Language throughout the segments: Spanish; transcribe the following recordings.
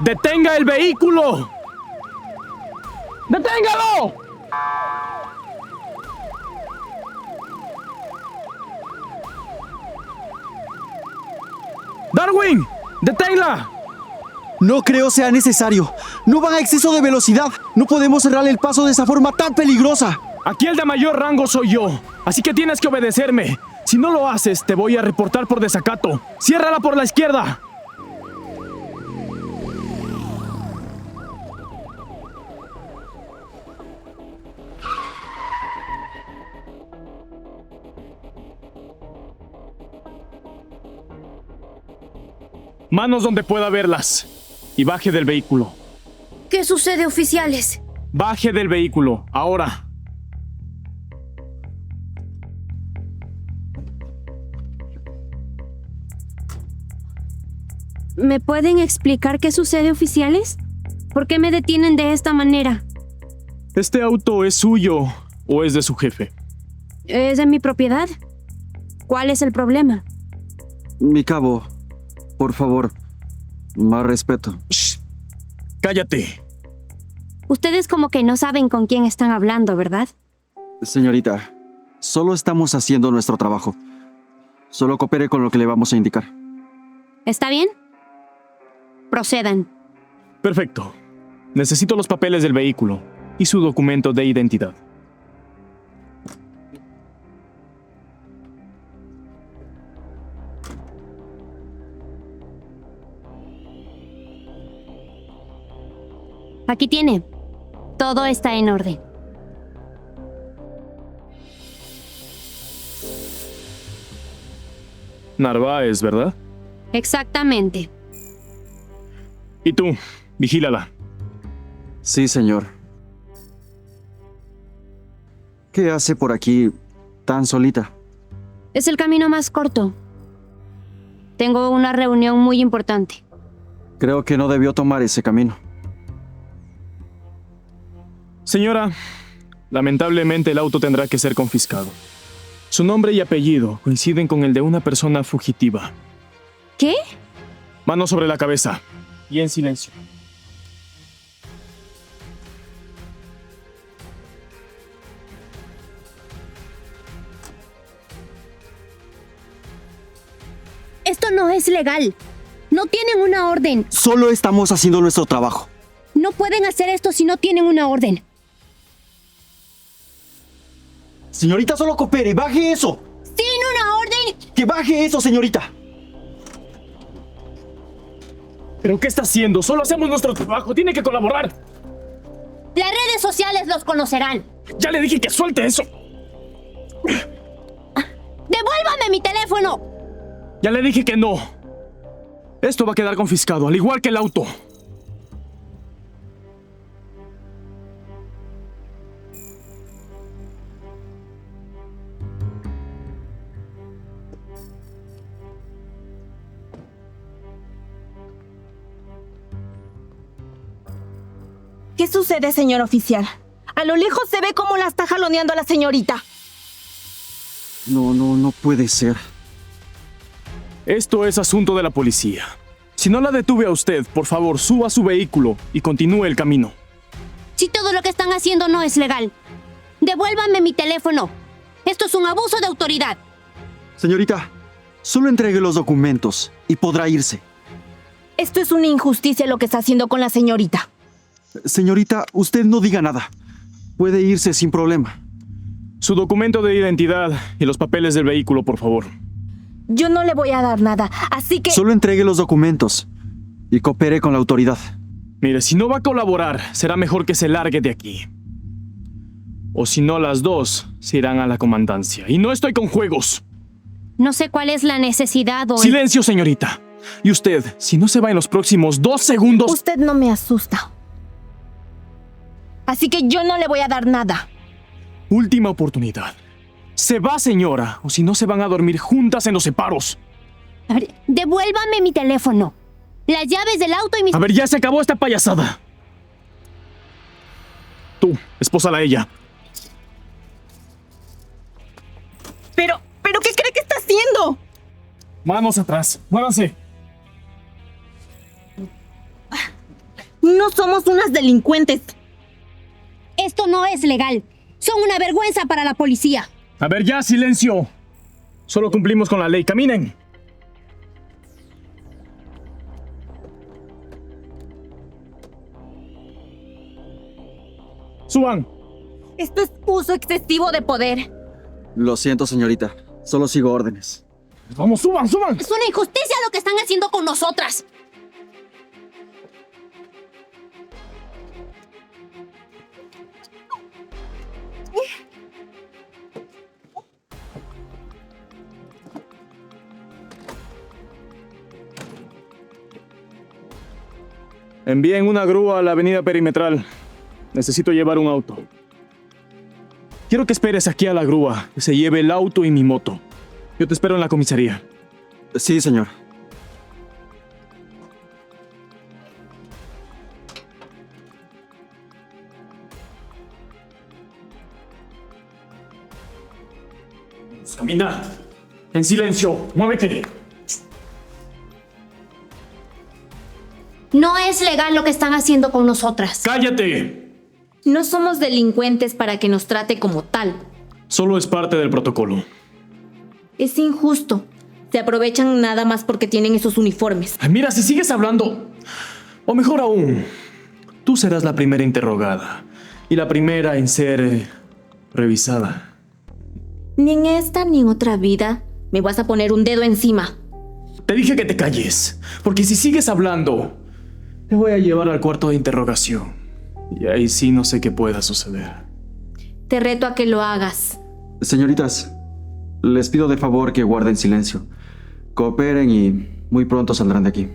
¡Detenga el vehículo! ¡Deténgalo! ¡Darwin! ¡Deténla! No creo sea necesario. No van a exceso de velocidad. No podemos cerrar el paso de esa forma tan peligrosa. Aquí el de mayor rango soy yo, así que tienes que obedecerme. Si no lo haces, te voy a reportar por desacato. ¡Ciérrala por la izquierda! Manos donde pueda verlas. Y baje del vehículo. ¿Qué sucede, oficiales? Baje del vehículo, ahora. ¿Me pueden explicar qué sucede, oficiales? ¿Por qué me detienen de esta manera? ¿Este auto es suyo o es de su jefe? ¿Es de mi propiedad? ¿Cuál es el problema? Mi cabo, por favor, más respeto. Shh. Cállate. Ustedes como que no saben con quién están hablando, ¿verdad? Señorita, solo estamos haciendo nuestro trabajo. Solo coopere con lo que le vamos a indicar. ¿Está bien? Procedan. Perfecto. Necesito los papeles del vehículo y su documento de identidad. Aquí tiene. Todo está en orden. Narváez, ¿verdad? Exactamente. Y tú, vigílala. Sí, señor. ¿Qué hace por aquí tan solita? Es el camino más corto. Tengo una reunión muy importante. Creo que no debió tomar ese camino. Señora, lamentablemente el auto tendrá que ser confiscado. Su nombre y apellido coinciden con el de una persona fugitiva. ¿Qué? Manos sobre la cabeza y en silencio. Esto no es legal. No tienen una orden. Solo estamos haciendo nuestro trabajo. No pueden hacer esto si no tienen una orden. Señorita, solo coopere. ¡Baje eso! ¡Sin una orden! ¡Que baje eso, señorita! ¿Pero qué está haciendo? Solo hacemos nuestro trabajo. Tiene que colaborar. Las redes sociales los conocerán. Ya le dije que suelte eso. ¡Devuélvame mi teléfono! Ya le dije que no. Esto va a quedar confiscado, al igual que el auto. ¿Qué sucede, señor oficial? A lo lejos se ve cómo la está jaloneando a la señorita. No puede ser. Esto es asunto de la policía. Si no la detuve a usted, por favor, suba a su vehículo y continúe el camino. Si todo lo que están haciendo no es legal, devuélvame mi teléfono. Esto es un abuso de autoridad. Señorita, solo entregue los documentos y podrá irse. Esto es una injusticia lo que está haciendo con la señorita. Señorita, usted no diga nada. Puede irse sin problema. Su documento de identidad y los papeles del vehículo, por favor. Yo no le voy a dar nada, así que... Solo entregue los documentos y coopere con la autoridad. Mire, si no va a colaborar, será mejor que se largue de aquí. O si no, las dos se irán a la comandancia. Y no estoy con juegos. No sé cuál es la necesidad o... ¡Silencio, señorita! Y usted, si no se va en los próximos 2 segundos... Usted no me asusta. Así que yo no le voy a dar nada. Última oportunidad. Se va, señora, o si no se van a dormir juntas en los separos. A ver, devuélvame mi teléfono. Las llaves del auto y mis... A ver, ya se acabó esta payasada. Tú, espósala a ella. ¿Pero qué cree que está haciendo? Manos atrás, muévanse. no somos unas delincuentes. Esto no es legal. Son una vergüenza para la policía. A ver, ya, silencio. Solo cumplimos con la ley. Caminen. Suban. Esto es uso excesivo de poder. Lo siento, señorita. Solo sigo órdenes. Vamos, suban, suban. Es una injusticia lo que están haciendo con nosotras. Envíen una grúa a la avenida Perimetral. Necesito llevar un auto. Quiero que esperes aquí a la grúa, que se lleve el auto y mi moto. Yo te espero en la comisaría. Sí, señor. Camina. En silencio. Muévete. No es legal lo que están haciendo con nosotras. ¡Cállate! No somos delincuentes para que nos trate como tal. Solo es parte del protocolo. Es injusto. Se aprovechan nada más porque tienen esos uniformes. Ay, mira, si sigues hablando... O mejor aún, tú serás la primera interrogada. Y la primera en ser revisada. Ni en esta ni en otra vida me vas a poner un dedo encima. Te dije que te calles. Porque si sigues hablando, te voy a llevar al cuarto de interrogación. Y ahí sí no sé qué pueda suceder. Te reto a que lo hagas. Señoritas, les pido de favor que guarden silencio. Cooperen y muy pronto saldrán de aquí.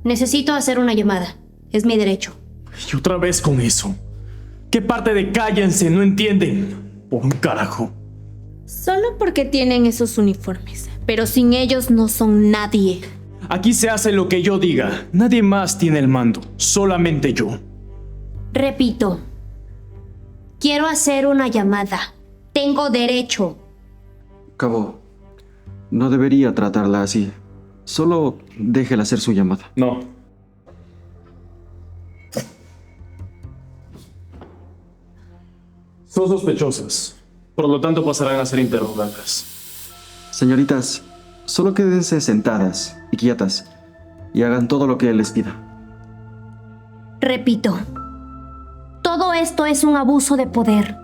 Necesito hacer una llamada. Es mi derecho. Y otra vez con eso. ¿Qué parte de cállense no entienden? Por un carajo. Solo porque tienen esos uniformes. Pero sin ellos no son nadie. Aquí se hace lo que yo diga. Nadie más tiene el mando. Solamente yo. Repito. Quiero hacer una llamada. Tengo derecho. Cabo, no debería tratarla así. Solo déjela hacer su llamada. No. Son sospechosas. Por lo tanto pasarán a ser interrogadas. Señoritas, solo quédense sentadas y quietas y hagan todo lo que les pida. Repito. Todo esto es un abuso de poder.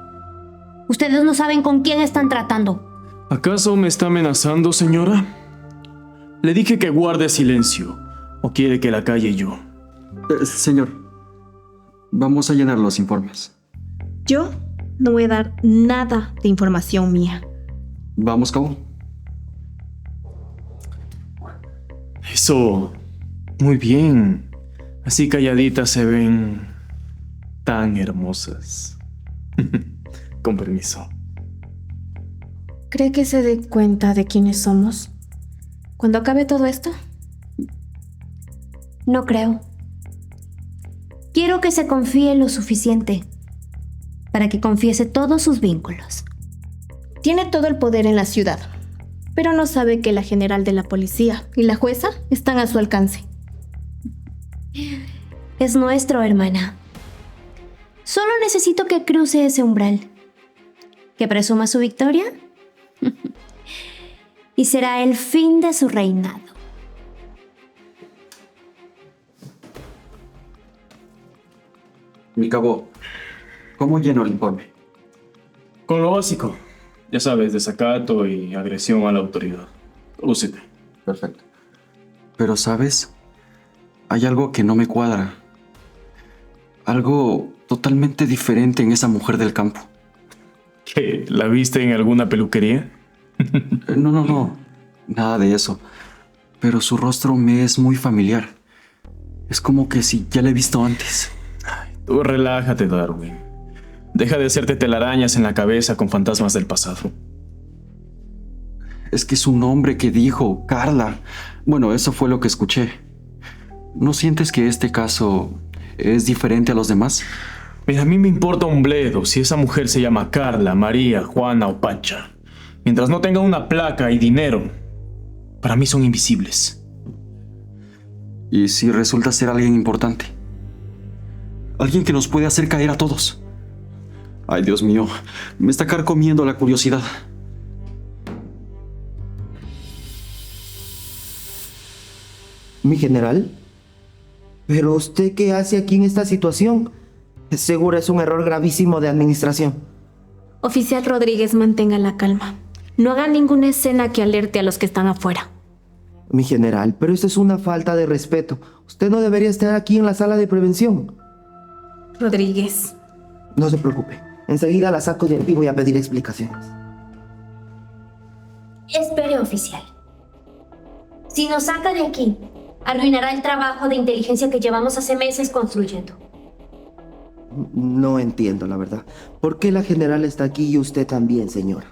Ustedes no saben con quién están tratando. ¿Acaso me está amenazando, señora? Le dije que guarde silencio. ¿O quiere que la calle yo? Señor, vamos a llenar los informes. Yo no voy a dar nada de información mía. Vamos, Cabo. Eso... Muy bien. Así calladitas se ven... tan hermosas. Con permiso. ¿Cree que se dé cuenta de quiénes somos cuando acabe todo esto? No creo. Quiero que se confíe lo suficiente para que confiese todos sus vínculos. Tiene todo el poder en la ciudad, pero no sabe que la general de la policía y la jueza están a su alcance. Es nuestro, hermana. Solo necesito que cruce ese umbral. Que presuma su victoria. Y será el fin de su reinado. Mi Cabo, ¿cómo lleno el informe? Con lo básico. Ya sabes, desacato y agresión a la autoridad. Lúcete. Perfecto. Pero, ¿sabes? Hay algo que no me cuadra. Algo totalmente diferente en esa mujer del campo. ¿Qué? ¿La viste en alguna peluquería? No. Nada de eso. Pero su rostro me es muy familiar. Es como que si ya la he visto antes. Tú relájate, Darwin. Deja de hacerte telarañas en la cabeza con fantasmas del pasado. Es que su nombre que dijo, Carla. Bueno, eso fue lo que escuché. ¿No sientes que este caso es diferente a los demás? Mira, a mí me importa un bledo si esa mujer se llama Carla, María, Juana o Pancha. Mientras no tenga una placa y dinero, para mí son invisibles. ¿Y si resulta ser alguien importante? Alguien que nos puede hacer caer a todos. Ay, Dios mío, me está carcomiendo la curiosidad. Mi general, ¿pero usted qué hace aquí en esta situación? Seguro es un error gravísimo de administración. Oficial Rodríguez, mantenga la calma. No haga ninguna escena que alerte a los que están afuera. Mi general, pero esto es una falta de respeto. Usted no debería estar aquí en la sala de prevención. Rodríguez. No se preocupe. Enseguida la saco de aquí y voy a pedir explicaciones. Espere, oficial. Si nos saca de aquí, arruinará el trabajo de inteligencia que llevamos hace meses construyendo. No entiendo, la verdad. ¿Por qué la general está aquí y usted también, señora?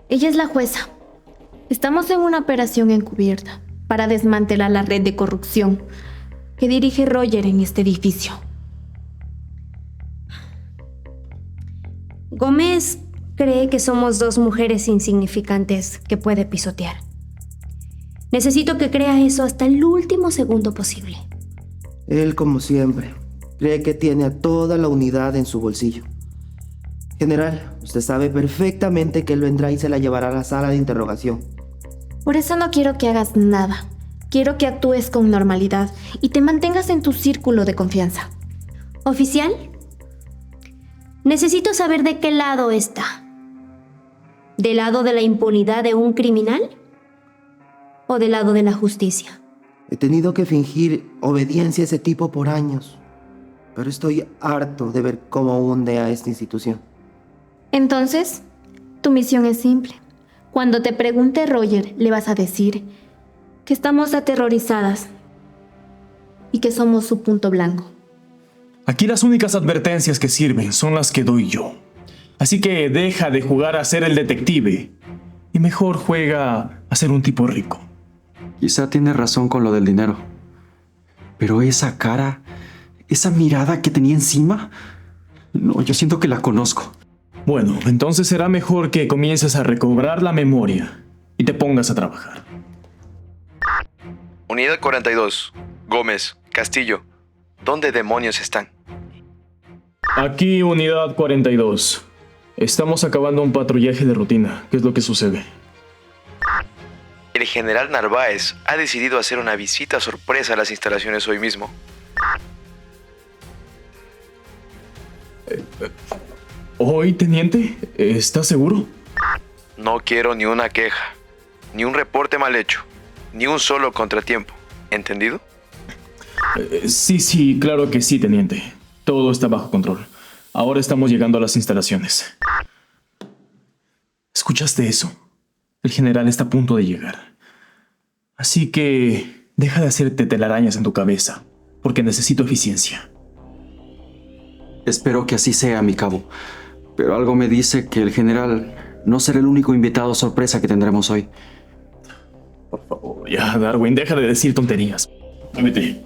Ella es la jueza. Estamos en una operación encubierta para desmantelar la red de corrupción que dirige Roger en este edificio. Gómez cree que somos dos mujeres insignificantes que puede pisotear. Necesito que crea eso hasta el último segundo posible. Él, como siempre, cree que tiene a toda la unidad en su bolsillo. General, usted sabe perfectamente que él vendrá y se la llevará a la sala de interrogación. Por eso no quiero que hagas nada. Quiero que actúes con normalidad y te mantengas en tu círculo de confianza. ¿Oficial? Necesito saber de qué lado está. ¿Del lado de la impunidad de un criminal? ¿O del lado de la justicia? He tenido que fingir obediencia a ese tipo por años, pero estoy harto de ver cómo hunde a esta institución. Entonces, tu misión es simple. Cuando te pregunte Roger, le vas a decir que estamos aterrorizadas y que somos su punto blanco. Aquí las únicas advertencias que sirven son las que doy yo. Así que deja de jugar a ser el detective y mejor juega a ser un tipo rico. Quizá tiene razón con lo del dinero. Pero esa cara, esa mirada que tenía encima, no, yo siento que la conozco. Bueno, entonces será mejor que comiences a recobrar la memoria y te pongas a trabajar. Unidad 42. Gómez, Castillo. ¿Dónde demonios están? Aquí, Unidad 42. Estamos acabando un patrullaje de rutina. ¿Qué es lo que sucede? El general Narváez ha decidido hacer una visita sorpresa a las instalaciones hoy mismo. ¿Hoy, teniente? ¿Estás seguro? No quiero ni una queja, ni un reporte mal hecho, ni un solo contratiempo. ¿Entendido? Sí, claro que sí, teniente. Todo está bajo control. Ahora estamos llegando a las instalaciones. ¿Escuchaste eso? El general está a punto de llegar. Así que deja de hacerte telarañas en tu cabeza, porque necesito eficiencia. Espero que así sea, mi cabo. Pero algo me dice que el general no será el único invitado sorpresa que tendremos hoy. Por favor, ya, Darwin, deja de decir tonterías. Vete.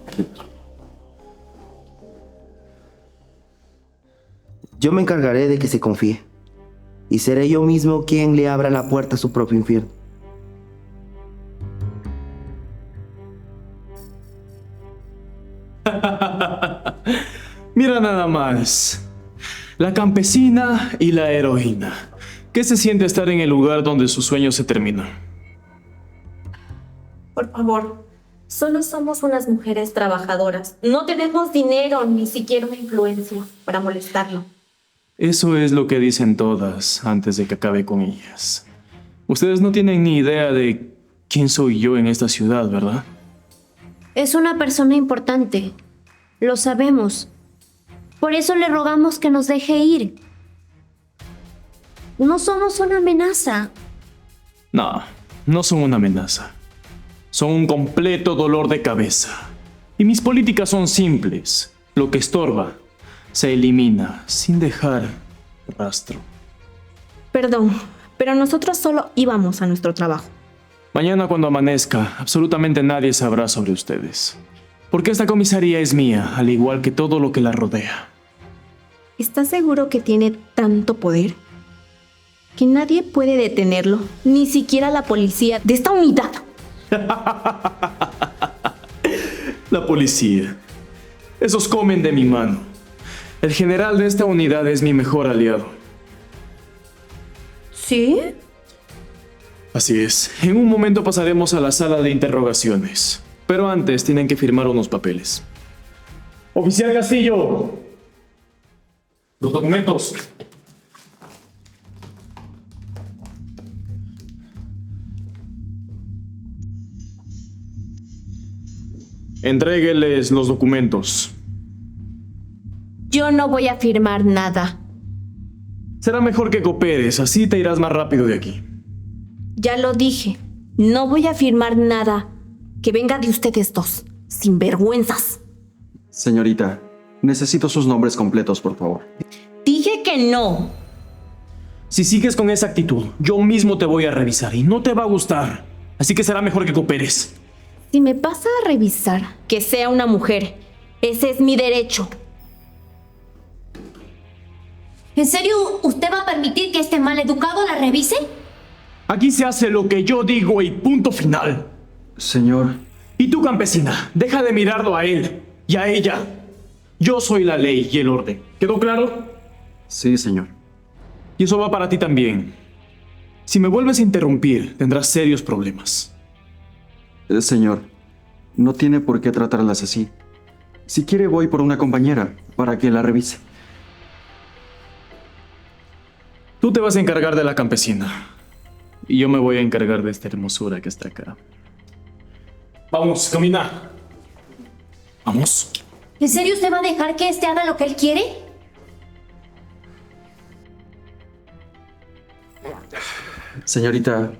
Yo me encargaré de que se confíe. Y seré yo mismo quien le abra la puerta a su propio infierno. Mira nada más. La campesina y la heroína. ¿Qué se siente estar en el lugar donde sus sueños se terminan? Por favor, solo somos unas mujeres trabajadoras. No tenemos dinero ni siquiera una influencia para molestarlo. Eso es lo que dicen todas antes de que acabe con ellas. Ustedes no tienen ni idea de quién soy yo en esta ciudad, ¿verdad? Es una persona importante. Lo sabemos. Por eso le rogamos que nos deje ir. No somos una amenaza. No, no son una amenaza. Son un completo dolor de cabeza. Y mis políticas son simples. Lo que estorba se elimina sin dejar rastro. Perdón, pero nosotros solo íbamos a nuestro trabajo. Mañana cuando amanezca, absolutamente nadie sabrá sobre ustedes. Porque esta comisaría es mía, al igual que todo lo que la rodea. ¿Estás seguro que tiene tanto poder? Que nadie puede detenerlo, ni siquiera la policía de esta unidad. La policía. Esos comen de mi mano. El general de esta unidad es mi mejor aliado. ¿Sí? Así es. En un momento pasaremos a la sala de interrogaciones. Pero antes tienen que firmar unos papeles. Oficial Castillo. Los documentos. Entrégueles los documentos. Yo no voy a firmar nada. Será mejor que cooperes, así te irás más rápido de aquí. Ya lo dije. No voy a firmar nada que venga de ustedes dos. Sinvergüenzas. Señorita, necesito sus nombres completos, por favor. Dije que no. Si sigues con esa actitud, yo mismo te voy a revisar y no te va a gustar. Así que será mejor que cooperes. Si me pasa a revisar, que sea una mujer. Ese es mi derecho. ¿En serio usted va a permitir que este maleducado la revise? Aquí se hace lo que yo digo y punto final. Señor, Y tú, campesina, deja de mirarlo a él y a ella. Yo soy la ley y el orden. ¿Quedó claro? sí, señor. Y eso va para ti también. Si me vuelves a interrumpir, tendrás serios problemas. Señor, no tiene por qué tratarlas así. Si quiere, voy por una compañera para que la revise. Tú te vas a encargar de la campesina. Y yo me voy a encargar de esta hermosura que está acá. Vamos, camina. Vamos. ¿En serio usted va a dejar que este haga lo que él quiere? Señorita,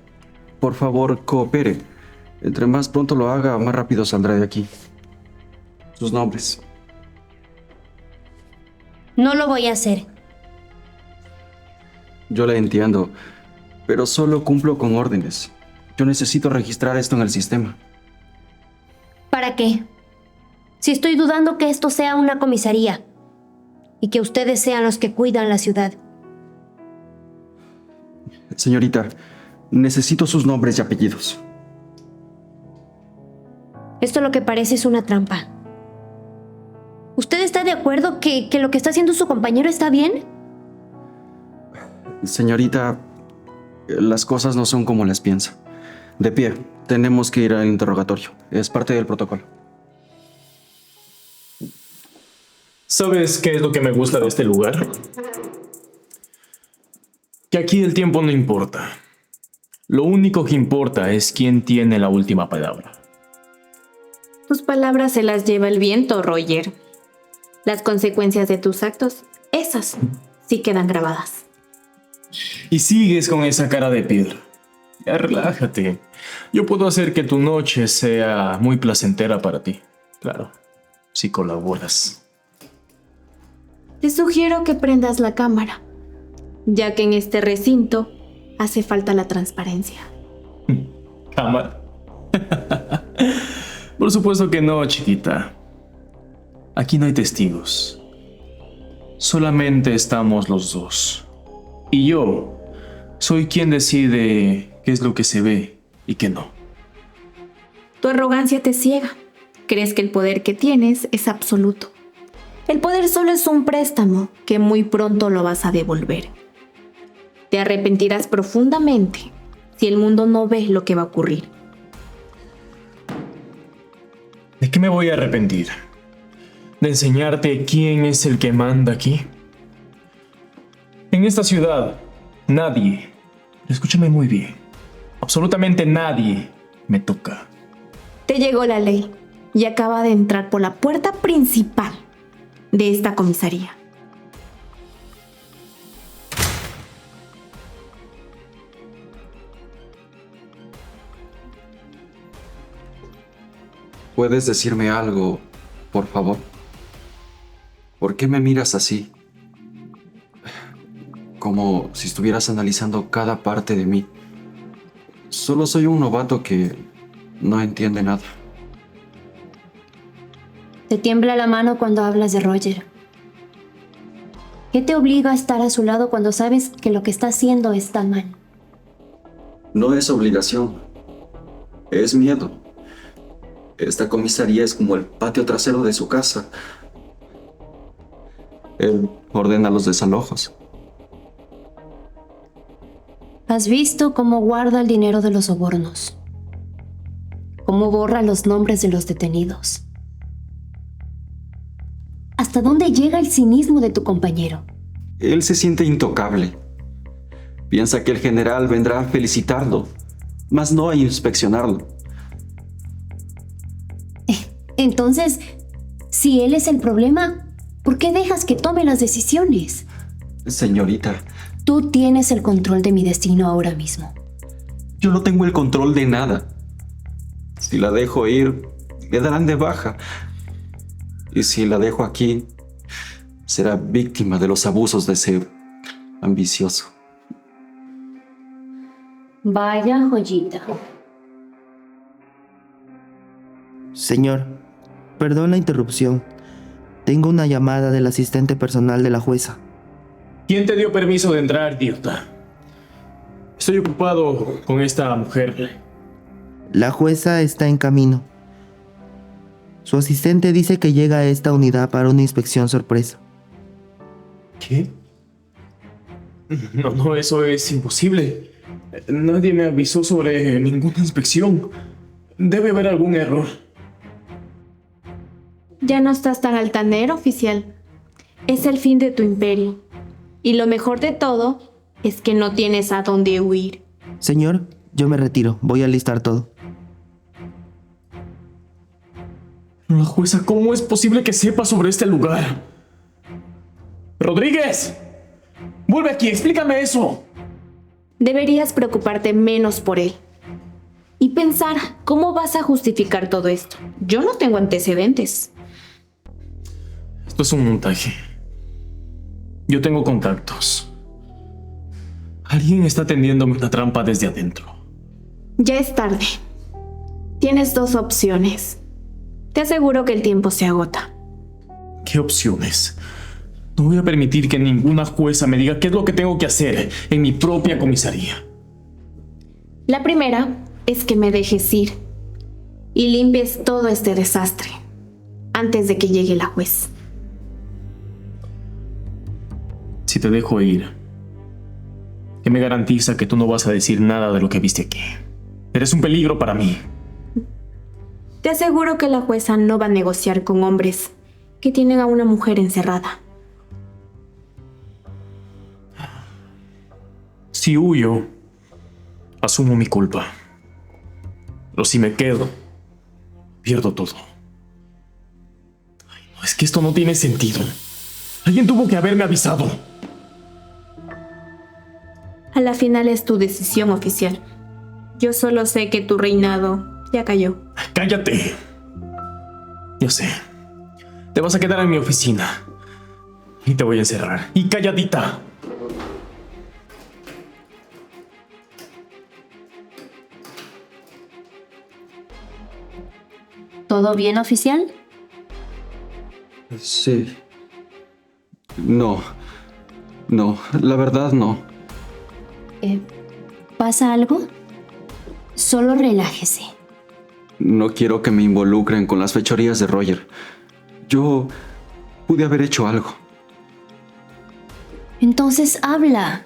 por favor, coopere. Entre más pronto lo haga, más rápido saldrá de aquí. Sus nombres. No lo voy a hacer. Yo la entiendo, pero solo cumplo con órdenes. Yo necesito registrar esto en el sistema. ¿Para qué? Si estoy dudando que esto sea una comisaría y que ustedes sean los que cuidan la ciudad. Señorita, necesito sus nombres y apellidos. Esto lo que parece es una trampa. ¿Usted está de acuerdo que lo que está haciendo su compañero está bien? Señorita, las cosas no son como las piensa. De pie, tenemos que ir al interrogatorio. Es parte del protocolo. ¿Sabes qué es lo que me gusta de este lugar? Que aquí el tiempo no importa. Lo único que importa es quién tiene la última palabra. Tus palabras se las lleva el viento, Roger. Las consecuencias de tus actos, esas sí quedan grabadas. Y sigues con esa cara de piedra. Ya relájate. Yo puedo hacer que tu noche sea muy placentera para ti. Claro, si colaboras. Te sugiero que prendas la cámara, ya que en este recinto hace falta la transparencia. Cámara. Por supuesto que no, chiquita. Aquí no hay testigos. Solamente estamos los dos. Y yo soy quien decide qué es lo que se ve y qué no. Tu arrogancia te ciega. Crees que el poder que tienes es absoluto. El poder solo es un préstamo que muy pronto lo vas a devolver. Te arrepentirás profundamente si el mundo no ve lo que va a ocurrir. ¿De qué me voy a arrepentir? ¿De enseñarte quién es el que manda aquí? En esta ciudad, nadie, escúchame muy bien, absolutamente nadie me toca. Te llegó la ley y acaba de entrar por la puerta principal de esta comisaría. ¿Puedes decirme algo, por favor? ¿Por qué me miras así? Como si estuvieras analizando cada parte de mí. Solo soy un novato que no entiende nada. Te tiembla la mano cuando hablas de Roger. ¿Qué te obliga a estar a su lado cuando sabes que lo que está haciendo está mal? No es obligación. Es miedo. Esta comisaría es como el patio trasero de su casa. Él ordena los desalojos. ¿Has visto cómo guarda el dinero de los sobornos? ¿Cómo borra los nombres de los detenidos? ¿Hasta dónde llega el cinismo de tu compañero? Él se siente intocable. Piensa que el general vendrá a felicitarlo, mas no a inspeccionarlo. Entonces, si él es el problema, ¿por qué dejas que tome las decisiones? Señorita, Tú tienes el control de mi destino ahora mismo. yo no tengo el control de nada. Si la dejo ir, me darán de baja. Y si la dejo aquí, será víctima de los abusos de ese ambicioso. Vaya joyita. Señor, perdón la interrupción. Tengo una llamada del asistente personal de la jueza. ¿Quién te dio permiso de entrar, idiota? Estoy ocupado con esta mujer. La jueza está en camino. Su asistente dice que llega a esta unidad para una inspección sorpresa. ¿Qué? No, eso es imposible. Nadie me avisó sobre ninguna inspección. Debe haber algún error. Ya no estás tan altanero, oficial. Es el fin de tu imperio. Y lo mejor de todo es que no tienes a dónde huir. Señor, yo me retiro. Voy a alistar todo. La jueza, ¿cómo es posible que sepa sobre este lugar? ¡Rodríguez! ¡Vuelve aquí! ¡Explícame eso! Deberías preocuparte menos por él. Y pensar cómo vas a justificar todo esto. Yo no tengo antecedentes. Esto es un montaje. Yo tengo contactos. Alguien está tendiéndome una trampa desde adentro. Ya es tarde. Tienes dos opciones. Te aseguro que el tiempo se agota. ¿Qué opciones? No voy a permitir que ninguna jueza me diga qué es lo que tengo que hacer en mi propia comisaría. La primera es que me dejes ir y limpies todo este desastre antes de que llegue la juez. Si te dejo ir, ¿qué me garantiza que tú no vas a decir nada de lo que viste aquí? Eres un peligro para mí. Te aseguro que la jueza no va a negociar con hombres que tienen a una mujer encerrada. Si huyo, asumo mi culpa. Pero si me quedo, pierdo todo. Ay, no, es que esto no tiene sentido. Alguien tuvo que haberme avisado. A la final es tu decisión, oficial. Yo solo sé que tu reinado ya cayó. ¡Cállate! Yo sé. Te vas a quedar en mi oficina. Y te voy a encerrar. ¡Y calladita! ¿Todo bien, oficial? Sí. No, la verdad no. ¿Pasa algo? Solo relájese. No quiero que me involucren con las fechorías de Roger. Yo pude haber hecho algo. Entonces habla.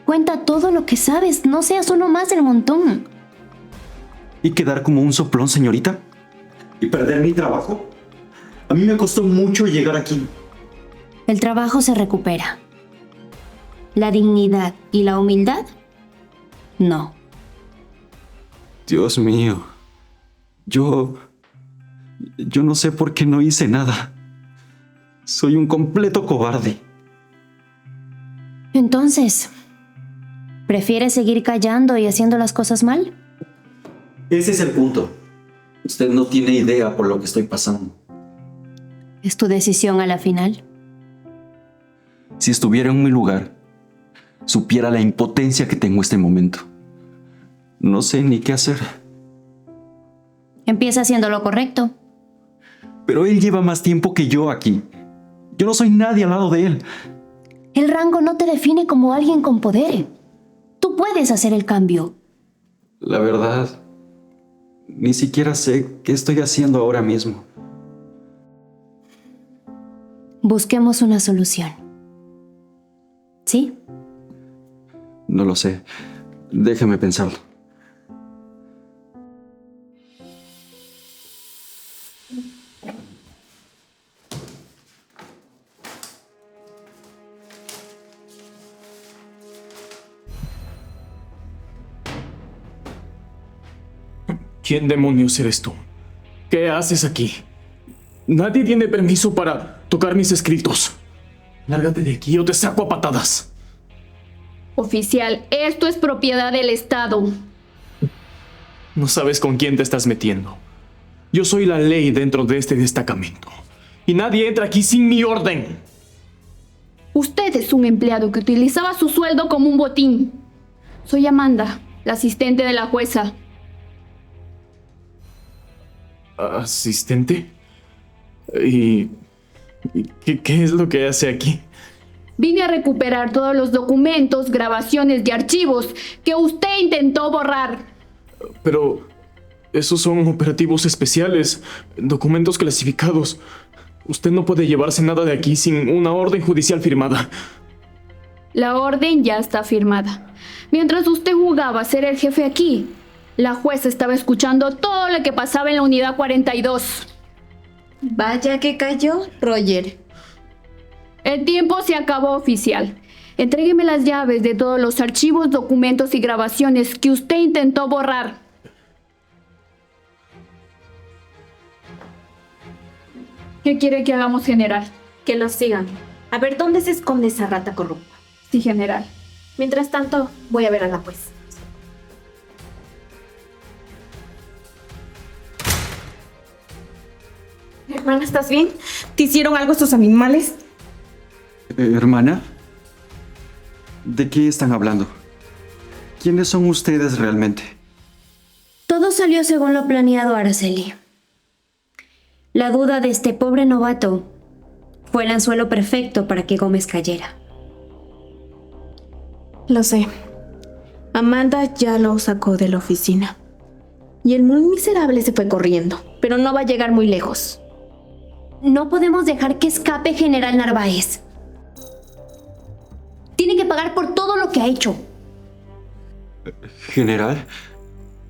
Cuenta todo lo que sabes. No seas uno más del montón. ¿Y quedar como un soplón, señorita? ¿Y perder mi trabajo? A mí me costó mucho llegar aquí. El trabajo se recupera. La dignidad y la humildad, no. Dios mío. Yo no sé por qué no hice nada. Soy un completo cobarde. Entonces, ¿prefieres seguir callando y haciendo las cosas mal? Ese es el punto. Usted no tiene idea por lo que estoy pasando. ¿Es tu decisión a la final? Si estuviera en mi lugar, supiera la impotencia que tengo en este momento. No sé ni qué hacer. Empieza haciendo lo correcto. Pero él lleva más tiempo que yo aquí. Yo no soy nadie al lado de él. El rango no te define como alguien con poder. Tú puedes hacer el cambio. La verdad, ni siquiera sé qué estoy haciendo ahora mismo. Busquemos una solución. ¿Sí? No lo sé. Déjeme pensarlo. ¿Quién demonios eres tú? ¿Qué haces aquí? Nadie tiene permiso para tocar mis escritos. Lárgate de aquí o te saco a patadas. Oficial, esto es propiedad del Estado. No sabes con quién te estás metiendo. Yo soy la ley dentro de este destacamento. Y nadie entra aquí sin mi orden. Usted es un empleado que utilizaba su sueldo como un botín. Soy Amanda, la asistente de la jueza. ¿Asistente? ¿Y qué es lo que hace aquí? Vine a recuperar todos los documentos, grabaciones y archivos que usted intentó borrar. Pero esos son operativos especiales, documentos clasificados. Usted no puede llevarse nada de aquí sin una orden judicial firmada. La orden ya está firmada. Mientras usted jugaba a ser el jefe aquí, la jueza estaba escuchando todo lo que pasaba en la unidad 42. Vaya que cayó, Roger. El tiempo se acabó, oficial. Entrégueme las llaves de todos los archivos, documentos y grabaciones que usted intentó borrar. ¿Qué quiere que hagamos, general? Que los sigan. A ver dónde se esconde esa rata corrupta. Sí, general. Mientras tanto, voy a ver a la juez. Hermana, ¿estás bien? ¿Te hicieron algo estos animales? Hermana, ¿de qué están hablando? ¿Quiénes son ustedes realmente? Todo salió según lo planeado, Araceli. La duda de este pobre novato fue el anzuelo perfecto para que Gómez cayera. Lo sé. Amanda ya lo sacó de la oficina. Y el muy miserable se fue corriendo, pero no va a llegar muy lejos. No podemos dejar que escape General Narváez. Tiene que pagar por todo lo que ha hecho. ¿General?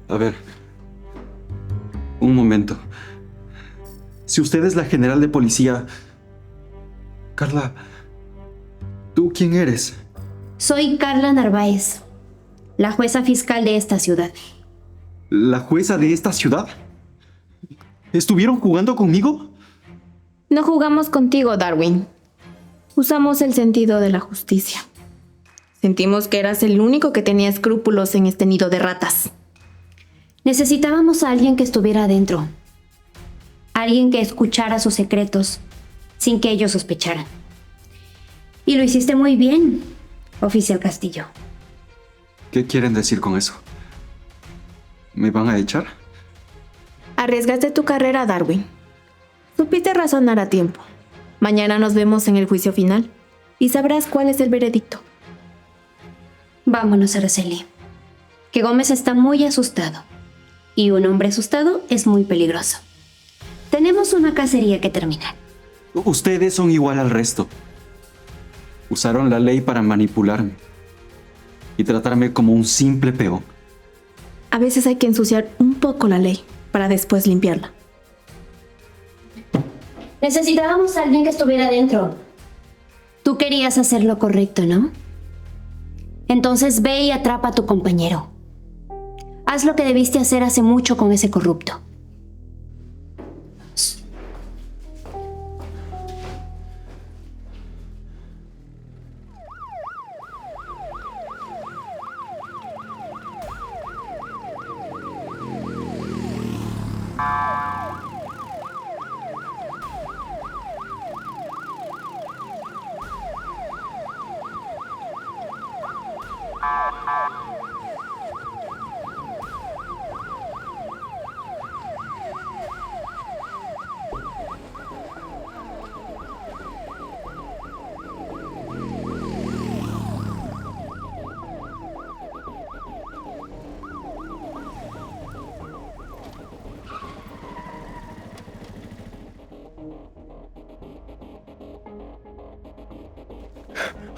A ver. Un momento. Si usted es la general de policía... Carla, ¿tú quién eres? Soy Carla Narváez, la jueza fiscal de esta ciudad. ¿La jueza de esta ciudad? ¿Estuvieron jugando conmigo? No jugamos contigo, Darwin. Usamos el sentido de la justicia. Sentimos que eras el único que tenía escrúpulos en este nido de ratas. Necesitábamos a alguien que estuviera adentro. Alguien que escuchara sus secretos sin que ellos sospecharan. Y lo hiciste muy bien, oficial Castillo. ¿Qué quieren decir con eso? ¿Me van a echar? Arriesgaste tu carrera, Darwin. Supiste razonar a tiempo. Mañana nos vemos en el juicio final y sabrás cuál es el veredicto. Vámonos, Araceli. Que Gómez está muy asustado. Y un hombre asustado es muy peligroso. Tenemos una cacería que terminar. Ustedes son igual al resto. Usaron la ley para manipularme y tratarme como un simple peón. A veces hay que ensuciar un poco la ley para después limpiarla. Necesitábamos a alguien que estuviera dentro. Tú querías hacer lo correcto, ¿no? Entonces ve y atrapa a tu compañero. Haz lo que debiste hacer hace mucho con ese corrupto.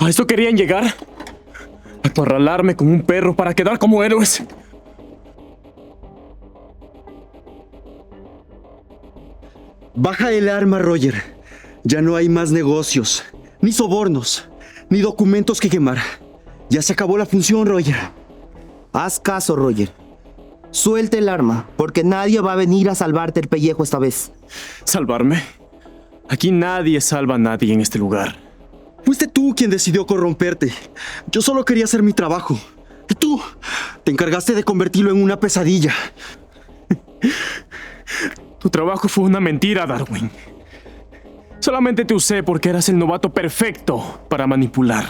¿A esto querían llegar? ¿Acorralarme como un perro para quedar como héroes? Baja el arma, Roger. Ya no hay más negocios, ni sobornos, ni documentos que quemar. Ya se acabó la función, Roger. Haz caso, Roger. Suelte el arma, porque nadie va a venir a salvarte el pellejo esta vez. ¿Salvarme? Aquí nadie salva a nadie en este lugar. Fuiste tú quien decidió corromperte. Yo solo quería hacer mi trabajo. Y tú te encargaste de convertirlo en una pesadilla. Tu trabajo fue una mentira, Darwin. Solamente te usé porque eras el novato perfecto para manipular.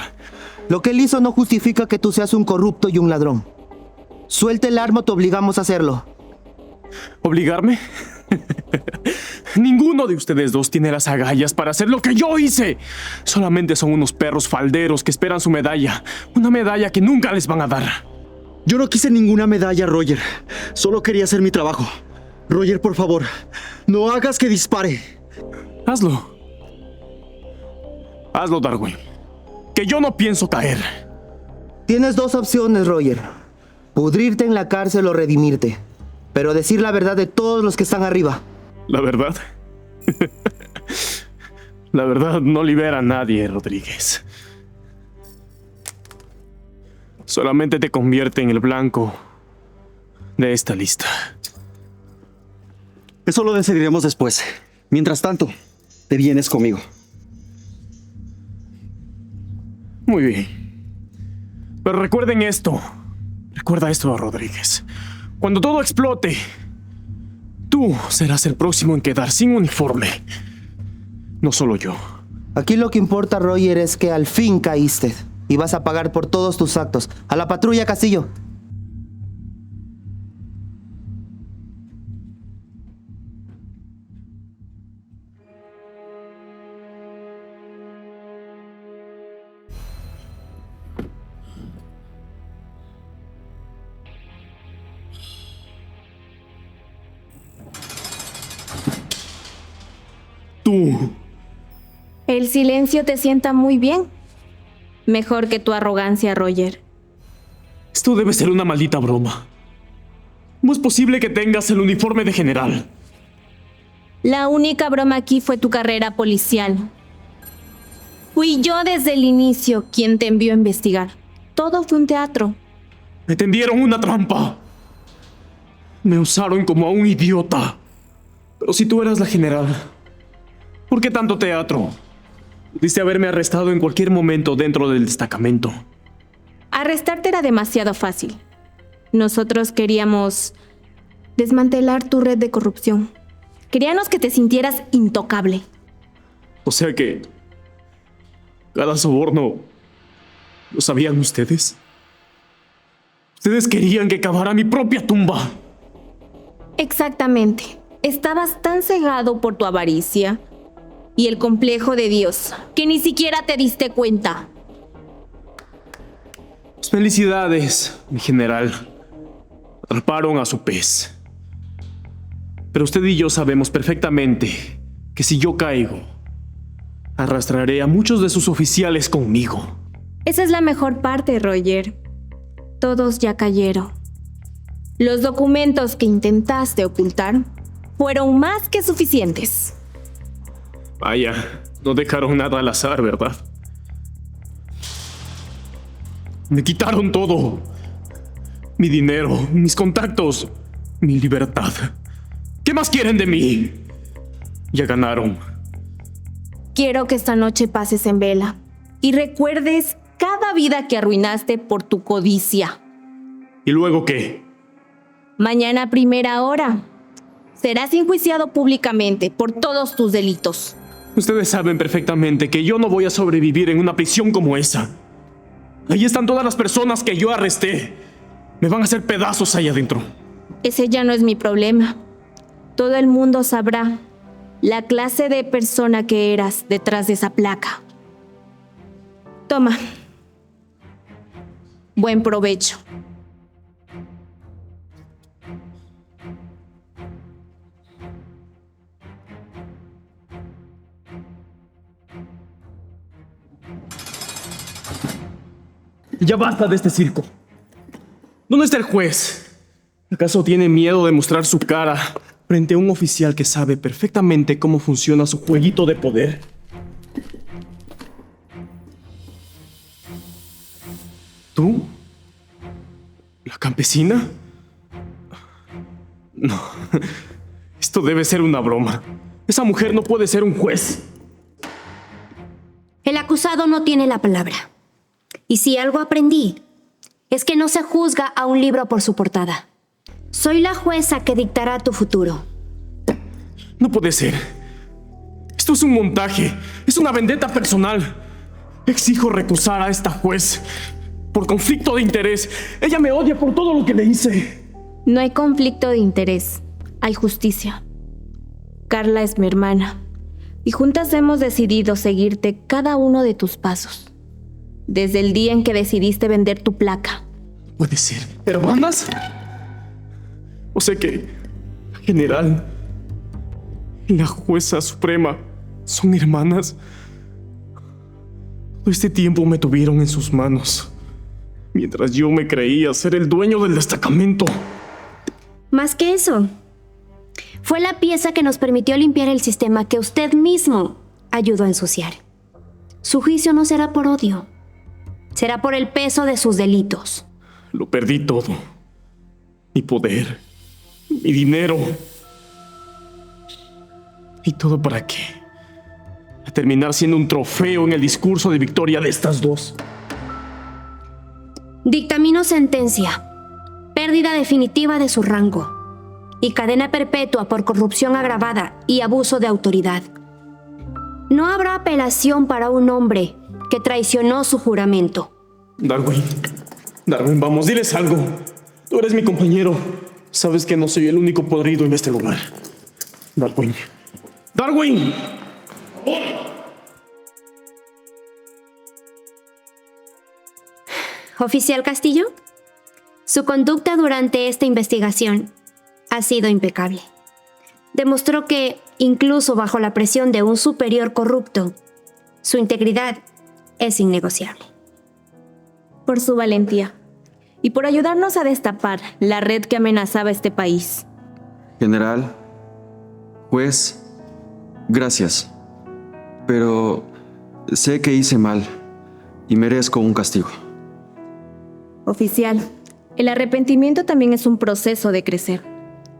Lo que él hizo no justifica que tú seas un corrupto y un ladrón. Suelte el arma o te obligamos a hacerlo. ¿Obligarme? Ninguno de ustedes dos tiene las agallas para hacer lo que yo hice. Solamente son unos perros falderos que esperan su medalla. Una medalla que nunca les van a dar. Yo no quise ninguna medalla, Roger. Solo quería hacer mi trabajo. Roger, por favor, no hagas que dispare. Hazlo. Hazlo, Darwin. Que yo no pienso caer. Tienes dos opciones, Roger. Pudrirte en la cárcel o redimirte. Pero decir la verdad de todos los que están arriba. ¿La verdad? La verdad no libera a nadie, Rodríguez. Solamente te convierte en el blanco de esta lista. Eso lo decidiremos después. Mientras tanto, te vienes conmigo. Muy bien. Pero recuerden esto. Recuerda esto, Rodríguez. Cuando todo explote, tú serás el próximo en quedar sin uniforme. No solo yo. Aquí lo que importa, Roger, es que al fin caíste. Y vas a pagar por todos tus actos. ¡A la patrulla, Castillo! Tú. El silencio te sienta muy bien. Mejor que tu arrogancia, Roger. Esto debe ser una maldita broma. ¿Cómo es posible que tengas el uniforme de general? La única broma aquí fue tu carrera policial. Fui yo desde el inicio quien te envió a investigar. Todo fue un teatro. Me tendieron una trampa. Me usaron como a un idiota. Pero si tú eras la general, ¿por qué tanto teatro? Pudiste haberme arrestado en cualquier momento dentro del destacamento. Arrestarte era demasiado fácil. Nosotros queríamos desmantelar tu red de corrupción. Queríamos que te sintieras intocable. O sea que cada soborno lo sabían ustedes. Ustedes querían que cavara mi propia tumba. Exactamente. Estabas tan cegado por tu avaricia y el complejo de Dios que ni siquiera te diste cuenta. Felicidades, mi general. Atraparon a su pez. Pero usted y yo sabemos perfectamente que si yo caigo, arrastraré a muchos de sus oficiales conmigo. Esa es la mejor parte, Roger. Todos ya cayeron. Los documentos que intentaste ocultar fueron más que suficientes. Vaya, no dejaron nada al azar, ¿verdad? Me quitaron todo. Mi dinero, mis contactos, mi libertad. ¿Qué más quieren de mí? Ya ganaron. Quiero que esta noche pases en vela y recuerdes cada vida que arruinaste por tu codicia. ¿Y luego qué? Mañana a primera hora serás enjuiciado públicamente por todos tus delitos. Ustedes saben perfectamente que yo no voy a sobrevivir en una prisión como esa. Ahí están todas las personas que yo arresté. Me van a hacer pedazos ahí adentro. Ese ya no es mi problema. Todo el mundo sabrá la clase de persona que eras detrás de esa placa. Toma. Buen provecho. Ya basta de este circo. ¿Dónde está el juez? ¿Acaso tiene miedo de mostrar su cara frente a un oficial que sabe perfectamente cómo funciona su jueguito de poder? ¿Tú? ¿La campesina? No. Esto debe ser una broma. Esa mujer no puede ser un juez. El acusado no tiene la palabra. Y si algo aprendí, es que no se juzga a un libro por su portada. Soy la jueza que dictará tu futuro. No puede ser. Esto es un montaje. Es una vendetta personal. Exijo recusar a esta juez por conflicto de interés. Ella me odia por todo lo que le hice. No hay conflicto de interés. Hay justicia. Carla es mi hermana. Y juntas hemos decidido seguirte cada uno de tus pasos. Desde el día en que decidiste vender tu placa. Puede ser. ¿Hermanas? O sea que la general y la jueza suprema son hermanas. Todo este tiempo me tuvieron en sus manos, mientras yo me creía ser el dueño del destacamento. Más que eso, fue la pieza que nos permitió limpiar el sistema que usted mismo ayudó a ensuciar. Su juicio no será por odio, será por el peso de sus delitos. Lo perdí todo. Mi poder, mi dinero. ¿Y todo para qué? A terminar siendo un trofeo en el discurso de victoria de estas dos. Dictamino sentencia. Pérdida definitiva de su rango. Y cadena perpetua por corrupción agravada y abuso de autoridad. No habrá apelación para un hombre que traicionó su juramento. Darwin, vamos, diles algo. Tú eres mi compañero. Sabes que no soy el único podrido en este lugar. Darwin. Oficial Castillo, su conducta durante esta investigación ha sido impecable. Demostró que, incluso bajo la presión de un superior corrupto, su integridad es innegociable. Por su valentía. Y por ayudarnos a destapar la red que amenazaba este país. General, juez, gracias. Pero sé que hice mal y merezco un castigo. Oficial, el arrepentimiento también es un proceso de crecer.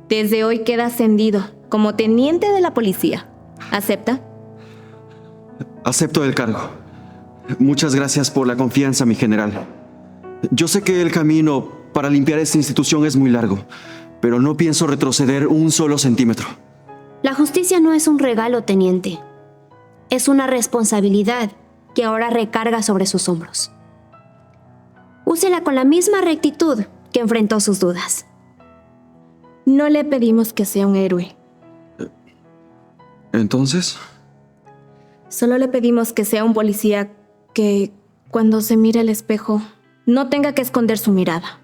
Desde hoy queda ascendido como teniente de la policía. ¿Acepta? Acepto el cargo. Muchas gracias por la confianza, mi general. Yo sé que el camino para limpiar esta institución es muy largo, pero no pienso retroceder un solo centímetro. La justicia no es un regalo, teniente. Es una responsabilidad que ahora recarga sobre sus hombros. Úsela con la misma rectitud que enfrentó sus dudas. No le pedimos que sea un héroe. ¿Entonces? Solo le pedimos que sea un policía que, cuando se mire al espejo, no tenga que esconder su mirada.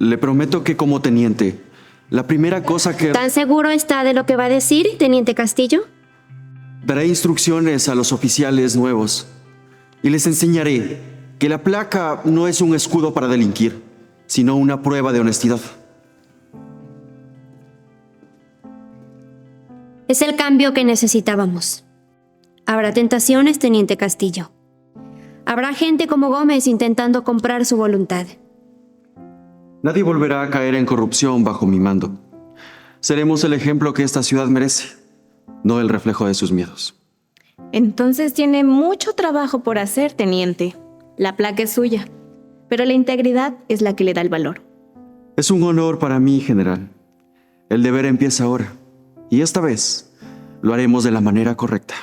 Le prometo que como teniente, la primera cosa que... ¿Tan seguro está de lo que va a decir, teniente Castillo? Daré instrucciones a los oficiales nuevos y les enseñaré que la placa no es un escudo para delinquir, sino una prueba de honestidad. Es el cambio que necesitábamos. Habrá tentaciones, teniente Castillo. Habrá gente como Gómez intentando comprar su voluntad. Nadie volverá a caer en corrupción bajo mi mando. Seremos el ejemplo que esta ciudad merece, no el reflejo de sus miedos. Entonces tiene mucho trabajo por hacer, teniente. La placa es suya, pero la integridad es la que le da el valor. Es un honor para mí, general. El deber empieza ahora, y esta vez lo haremos de la manera correcta.